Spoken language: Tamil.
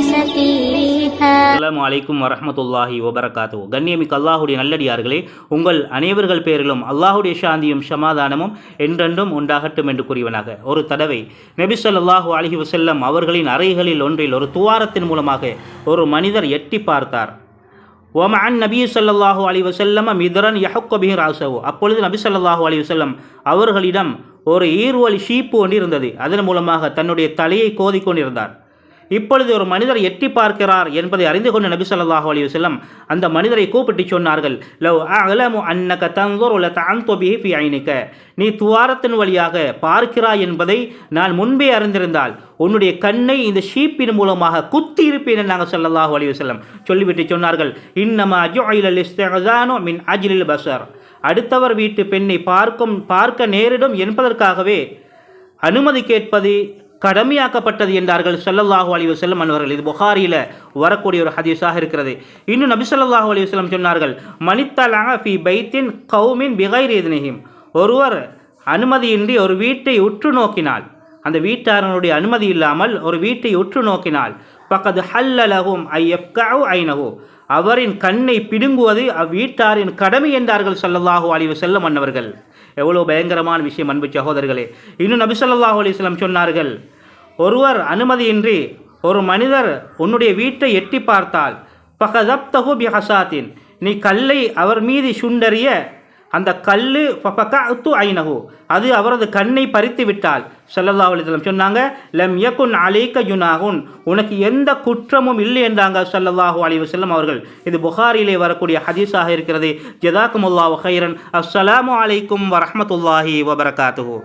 அஸ்ஸலாமு அலைக்கும் வரஹ்மத்துல்லாஹி வபரகாத்துஹு. கண்ணியமிக்க அல்லாஹுடைய நல்லடியார்களே, உங்கள் அனைவர்கள் பேரிலும் அல்லாஹுடைய சாந்தியும் சமாதானமும் என்றென்றும் உண்டாகட்டும் என்று கூறியவனாக, ஒரு தடவை நபி ஸல்லல்லாஹு அலைஹி வஸல்லம் அவர்களின் அறைகளில் ஒன்றில் ஒரு துவாரத்தின் மூலமாக ஒரு மனிதர் எட்டி பார்த்தார். ஒமஅன் நபி ஸல்லல்லாஹு அலைஹி வஸல்லம் மிதரன் யஹுக்க பிஹி ராஸஹு. அப்பொழுது நபி ஸல்லல்லாஹு அலைஹி வஸல்லம் அவர்களிடம் ஒரு ஈர்வலி ஷீப்பு ஒன்று இருந்தது. அதன் மூலமாக தன்னுடைய தலையை கோதிக்கொண்டிருந்தார். இப்பொழுது ஒரு மனிதர் எட்டி பார்க்கிறார் என்பதை அறிந்து கொண்ட நபி ஸல்லல்லாஹு அலைஹி வஸல்லம் அந்த மனிதரை கூப்பிட்டு சொன்னார்கள், லவ் அஅலமு அன்னக தன்துரு லதஅன்து பிஹி ஃபீ ஐனிக. நீ துவாரத்தின் வழியாக பார்க்கிறாய் என்பதை நான் முன்பே அறிந்திருந்தால் உன்னுடைய கண்ணை இந்த ஷீப்பின் மூலமாக குத்தி இருப்பேன் என்று நாங்கள் ஸல்லல்லாஹு அலைஹி வஸல்லம் சொல்லிவிட்டு சொன்னார்கள், இன்னமா ஜுஇலல் இஸ்திஅஸானு மின் அஜ்லில் பஸர். அடுத்தவர் வீட்டு பெண்ணை பார்க்க நேரிடும் என்பதற்காகவே அனுமதி கேட்பது கடமையாக்கப்பட்டது என்றார்கள் ஸல்லல்லாஹு அலைஹி வஸல்லம் அவர்கள். இது புகாரியில் வரக்கூடிய ஒரு ஹதீஸாக இருக்கிறது. இன்னும் நபி ஸல்லல்லாஹு அலைஹி வஸல்லம் சொன்னார்கள், மனித்தலஅ ஃபீ பைத்தின் கௌமின் பிகைரி இத்னிஹிம். ஒருவர் அனுமதியின்றி ஒரு வீட்டை உற்று நோக்கினால், அந்த வீட்டாரனுடைய அனுமதி இல்லாமல் ஒரு வீட்டை உற்று நோக்கினால், ஃபகத் ஹல்ல லஹும் ஐ யஃப்கஉ ஐனஹு. அவரின் கண்ணை பிடுங்குவது அவ்வீட்டாரின் கடமை என்றார்கள் ஸல்லல்லாஹு அலைஹி வஸல்லம் அன்னவர்கள். எவ்வளோ பயங்கரமான விஷயம் அன்பு சகோதரர்களே. இன்னும் நபி ஸல்லல்லாஹு அலைஹி வஸல்லம் சொன்னார்கள், ஒருவர் அனுமதியின்றி ஒரு மனிதர் உன்னுடைய வீட்டை எட்டி பார்த்தால் ஃபகதப்தஹு பிஹஸாத்தின். நீ கல்லை அவர் மீது சுண்டறிய அந்த கல்லு ஃபகஅத்து ஐனஹு, அது அவரது கண்ணை பறித்து விட்டால் ஸல்லல்லாஹு அலைஹி வஸல்லம் சொன்னாங்க, லம் யகுன் அலைக ஜுனாஹுன், உனக்கு எந்த குற்றமும் இல்லை என்றாங்க ஸல்லல்லாஹு அலைஹி வஸல்லம் அவர்கள். இது புகாரிலே வரக்கூடிய ஹதீஸாக இருக்கிறது. ஜஸாக்குமுல்லாஹு கைரன். அஸ்ஸலாமு அலைக்கும் வரஹ்மத்துல்லாஹி வபரகாத்துஹு.